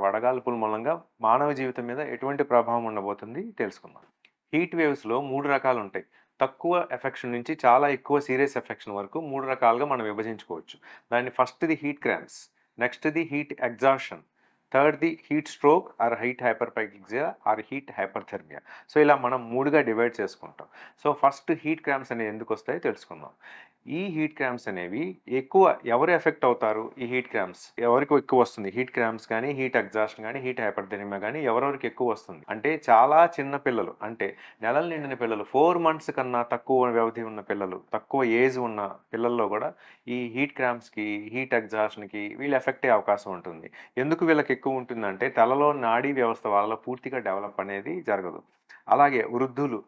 వడగాల్పుల మూలంగా మానవ జీవితం మీద ఎటువంటి ప్రభావం ఉండబోతుంది తెలుసుకుందాం. హీట్ వేవ్స్‌లో 3 రకాలుంటాయి. తక్కువ ఎఫెక్షన్ నుంచి చాలా ఎక్కువ సీరియస్ ఎఫెక్షన్ వరకు 3 రకాలుగా మనం విభజించుకోవచ్చు. దాన్ని ఫస్ట్‌ది హీట్ క్రాంప్స్, నెక్స్ట్‌ది హీట్ ఎగ్జాషన్, థర్డ్‌ది heat stroke or heat hyperpyrexia or heat hyperthermia. So, ఇలా మనం 3గా డివైడ్ చేసుకుంటాం. సో, ఫస్ట్ హీట్ క్రాంప్స్ అనేవి ఎందుకొస్తాయో తెలుసుకుందాం. ఈ హీట్ క్రాంప్స్ అనేవి ఎక్కువ ఎవరు ఎఫెక్ట్ అవుతారు? ఈ హీట్ క్రాంప్స్ ఎవరికి ఎక్కువ వస్తుంది? హీట్ క్రాంప్స్ గానీ, హీట్ ఎగ్జాషన్ గానీ, హీట్ హైపర్థెర్మియా గానీ ఎవరెవరికి ఎక్కువ వస్తుంది? అంటే చాలా చిన్న పిల్లలు, అంటే నెలలు నిండిన పిల్లలు, 4 మంత్స్ కన్నా తక్కువ వ్యవధి ఉన్న పిల్లలు, తక్కువ ఏజ్ ఉన్న పిల్లల్లో కూడా ఈ హీట్ క్రాంప్స్‌కి, హీట్ ఎగ్జాషన్‌కి వీళ్ళు ఎఫెక్ట్ అయ్యే అవకాశం ఉంటుంది. ఎందుకు వీళ్ళకి ఎక్కువ ఉంటుందంటే తలలో నాడీ వ్యవస్థ వాళ్ళలో పూర్తిగా డెవలప్ అనేది జరగదు. అలాగే వృద్ధులు,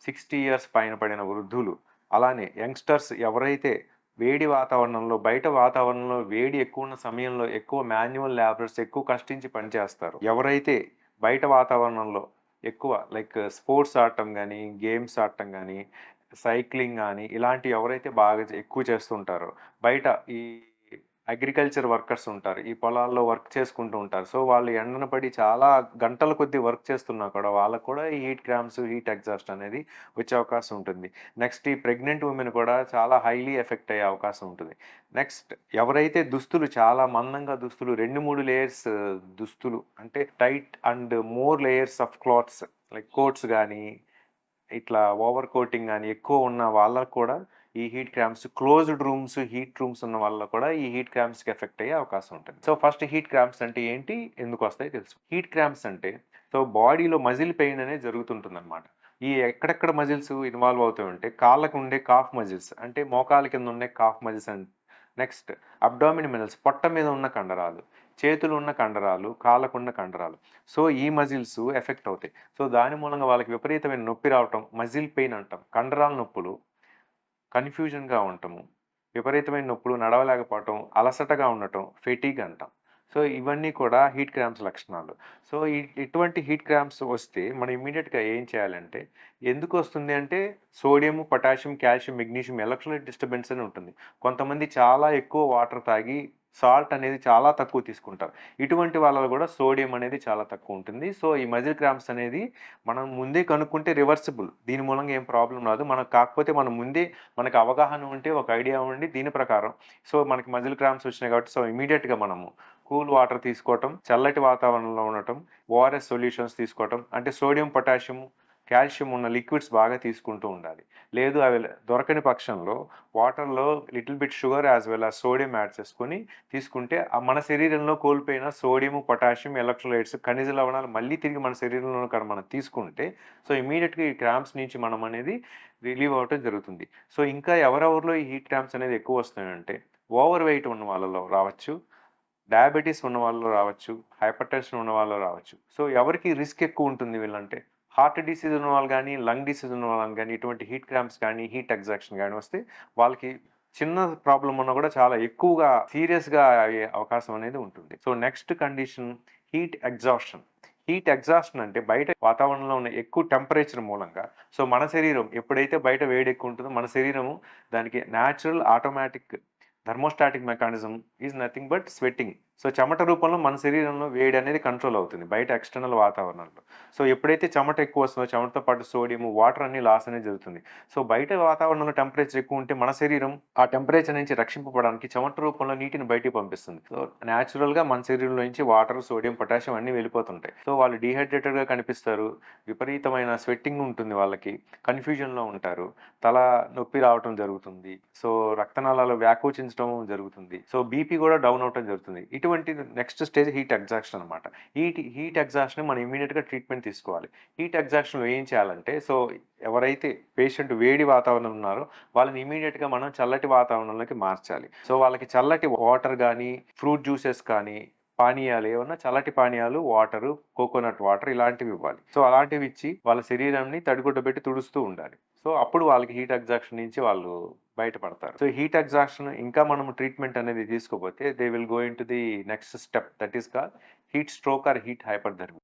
60 ఇయర్స్ పైన పడిన వృద్ధులు, అలానే యంగ్‌స్టర్స్ ఎవరైతే వేడి వాతావరణంలో, బయట వాతావరణంలో వేడి ఎక్కువున్న సమయంలో ఎక్కువ మాన్యువల్ లేబరర్స్ ఎక్కువ కష్టించి పనిచేస్తారు. ఎవరైతే బయట వాతావరణంలో ఎక్కువ లైక్ స్పోర్ట్స్ ఆడటం గానీ, గేమ్స్ ఆడటం గానీ, సైక్లింగ్ గానీ ఇలాంటివి ఎవరైతే బాగా ఎక్కువ చేస్తుంటారో, బయట ఈ అగ్రికల్చర్ వర్కర్స్ ఉంటారు. ఈ పొలాల్లో వర్క్ చేసుకుంటూ ఉంటారు. సో, వాళ్ళు ఎండన పడి చాలా గంటల కొద్దీ వర్క్ చేస్తున్నా కూడా వాళ్ళకి కూడా ఈ హీట్ క్రాంప్స్, హీట్ ఎగ్జాస్ట్ అనేది వచ్చే అవకాశం ఉంటుంది. నెక్స్ట్ ఈ ప్రెగ్నెంట్ వుమెన్ కూడా చాలా హైలీ ఎఫెక్ట్ అయ్యే అవకాశం ఉంటుంది. నెక్స్ట్ ఎవరైతే దుస్తులు చాలా మందంగా దుస్తులు 2, 3 లేయర్స్ దుస్తులు అంటే tight and more layers of clothes like coats గానీ, ఇట్లా ఓవర్ కోటింగ్ గానీ ఎక్కువ ఉన్న వాళ్ళకి కూడా ఈ heat cramps, closed rooms, heat rooms ఉన్న వాళ్ళలో కూడా ఈ హీట్ క్రాంప్స్‌కి ఎఫెక్ట్ అయ్యే అవకాశం ఉంటుంది. సో, ఫస్ట్ హీట్ క్రాంప్స్ అంటే ఏంటి? ఎందుకొస్తాయో తెలుసు. హీట్ క్రాంప్స్ అంటే బాడీలో మజిల్ పెయిన్ అనేది జరుగుతుంటుందన్నమాట. ఈ ఎక్కడెక్కడ మజిల్స్ ఇన్వాల్వ్ అవుతాయంటే కాళ్ళకు ఉండే కాఫ్ మజిల్స్, అంటే మోకాళ్ళ కింద ఉండే కాఫ్ మజిల్స్ నెక్స్ట్ అబ్డామినల్ పొట్ట మీద ఉన్న కండరాలు, చేతులు ఉన్న కండరాలు, కాళ్ళకున్న కండరాలు. సో, ఈ మజిల్స్ ఎఫెక్ట్ అవుతాయి. సో, దాని మూలంగా వాళ్ళకి విపరీతమైన నొప్పి రావటం, మజిల్ పెయిన్ అంటాం. కండరాల నొప్పులు, కన్‌ఫ్యూజన్‌గా ఉండటము, విపరీతమైన నొప్పులు, నడవలేకపోవటం, అలసటగా ఉండటం, ఫెటీగ్ అంటాం. సో, ఇవన్నీ కూడా హీట్ క్రాంప్స్ లక్షణాలు. సో, ఇటువంటి హీట్ క్రాంప్స్ వస్తే మనం ఇమ్మీడియేట్‌గా ఏం చేయాలంటే, ఎందుకొస్తుంది అంటే sodium, potassium, calcium, magnesium electrolyte disturbance అని ఉంటుంది. కొంతమంది చాలా ఎక్కువ వాటర్ తాగి సాల్ట్ అనేది చాలా తక్కువ తీసుకుంటారు. ఇటువంటి వాళ్ళలో కూడా సోడియం అనేది చాలా తక్కువ ఉంటుంది. సో, ఈ మజిల్ క్రాంప్స్ అనేది మనం ముందే కనుక్కుంటే రివర్సిబుల్. దీని మూలంగా ఏం ప్రాబ్లమ్ రాదు. మనకు కాకపోతే మనం ముందే మనకు అవగాహన ఉంటే, ఒక ఐడియా ఉండి దీని ప్రకారం సో, మనకి మజిల్ క్రాంప్స్ వచ్చినాయి కాబట్టి సో, ఇమ్మీడియేట్‌గా మనము కూల్ వాటర్ తీసుకోవటం, చల్లటి వాతావరణంలో ఉండటం, ఓఆర్ఎస్ సొల్యూషన్స్ తీసుకోవటం, అంటే సోడియం, పొటాషియం, కాల్షియం ఉన్న లిక్విడ్స్ బాగా తీసుకుంటూ ఉండాలి. లేదు అవి దొరకని పక్షంలో వాటర్‌లో little bit sugar as well as sodium add చేసుకొని తీసుకుంటే మన శరీరంలో కోల్పోయిన సోడియం, పొటాషియం, ఎలక్ట్రోలైట్స్, ఖనిజ లవణాలు మళ్ళీ తిరిగి మన శరీరంలో కనుక మనం తీసుకుంటే సో, ఇమ్మీడియేట్‌గా ఈ క్రాంప్స్ నుంచి మనం అనేది రిలీవ్ అవ్వటం జరుగుతుంది. సో, ఇంకా ఎవరెవరిలో ఈ హీట్ క్రాంప్స్ అనేది ఎక్కువ వస్తాయంటే ఓవర్ వెయిట్ ఉన్న వాళ్ళలో రావచ్చు, డయాబెటిస్ ఉన్న వాళ్ళలో రావచ్చు, హైపర్ టెన్షన్ ఉన్న వాళ్ళలో రావచ్చు. సో, ఎవరికి రిస్క్ ఎక్కువ ఉంటుంది వీళ్ళంటే హార్ట్ డిసీజ్ ఉన్న వాళ్ళు గానీ, లంగ్ డిసీజ్ ఉన్న వాళ్ళని గానీ, ఇటువంటి హీట్ క్రాంప్స్ గానీ, హీట్ ఎగ్జాక్షన్ గానీ వస్తే వాళ్ళకి చిన్న ప్రాబ్లమ్ ఉన్నా కూడా చాలా ఎక్కువగా సీరియస్‌గా అయ్యే అవకాశం అనేది ఉంటుంది. So, next condition heat exhaustion. Heat exhaustion అంటే బయట వాతావరణంలో ఉన్న ఎక్కువ టెంపరేచర్ మూలంగా సో, మన శరీరం ఎప్పుడైతే బయట వేడి ఎక్కువ ఉంటుందో మన శరీరము దానికి natural automatic thermostatic mechanism is nothing but sweating. So, చెమట రూపంలో మన శరీరంలో వేడి అనేది కంట్రోల్ అవుతుంది బయట ఎక్స్టర్నల్ వాతావరణంలో. సో, ఎప్పుడైతే చెమట ఎక్కువ వస్తుందో చెమటతో పాటు సోడియం, వాటర్ అన్నీ లాస్ అనేది జరుగుతుంది. సో, బయట వాతావరణంలో టెంపరేచర్ ఎక్కువ ఉంటే మన శరీరం ఆ టెంపరేచర్ నుంచి రక్షింపబడడానికి చెమట రూపంలో నీటిని బయటికి పంపిస్తుంది. సో, న్యాచురల్‌గా మన శరీరంలో నుంచి వాటర్, సోడియం, పొటాషియం అన్నీ వెళ్ళిపోతుంటాయి. సో, వాళ్ళు డీహైడ్రేటెడ్‌గా కనిపిస్తారు. విపరీతమైన స్వెట్టింగ్ ఉంటుంది వాళ్ళకి. కన్‌ఫ్యూజన్‌లో ఉంటారు. తల నొప్పి రావటం జరుగుతుంది. సో, రక్తనాళాలు వ్యాకోచించడం జరుగుతుంది. సో, బీపీ కూడా డౌన్ అవ్వటం జరుగుతుంది. ఇటువంటి నెక్స్ట్ స్టేజ్ హీట్ ఎగ్జాక్షన్ అనమాట. హీట్ ఎగ్జాక్షన్ మనం ఇమ్మీడియేట్‌గా ట్రీట్మెంట్ తీసుకోవాలి. హీట్ ఎగ్జాక్షన్‌లో ఏం చేయాలంటే సో, ఎవరైతే పేషెంట్ వేడి వాతావరణంలో ఉన్నారో వాళ్ళని ఇమ్మీడియేట్‌గా మనం చల్లటి వాతావరణంలోకి మార్చాలి. సో, వాళ్ళకి చల్లటి వాటర్ గానీ, ఫ్రూట్ జ్యూసెస్ కానీ, పానీయాలు ఏమన్నా చల్లటి పానీయాలు, వాటరు, కోకోనట్ వాటర్ ఇలాంటివి ఇవ్వాలి. సో, అలాంటివి ఇచ్చి వాళ్ళ శరీరాన్ని తడిగుడ్డ పెట్టి తుడుస్తూ ఉండాలి. సో, అప్పుడు వాళ్ళకి హీట్ ఎగ్జాక్షన్ నుంచి వాళ్ళు బయటపడతారు. సో, హీట్ ఎగ్జాక్షన్ ఇంకా మనం ట్రీట్మెంట్ అనేది తీసుకోకపోతే they will go into the next step that is called heat stroke or heat hyperthermia.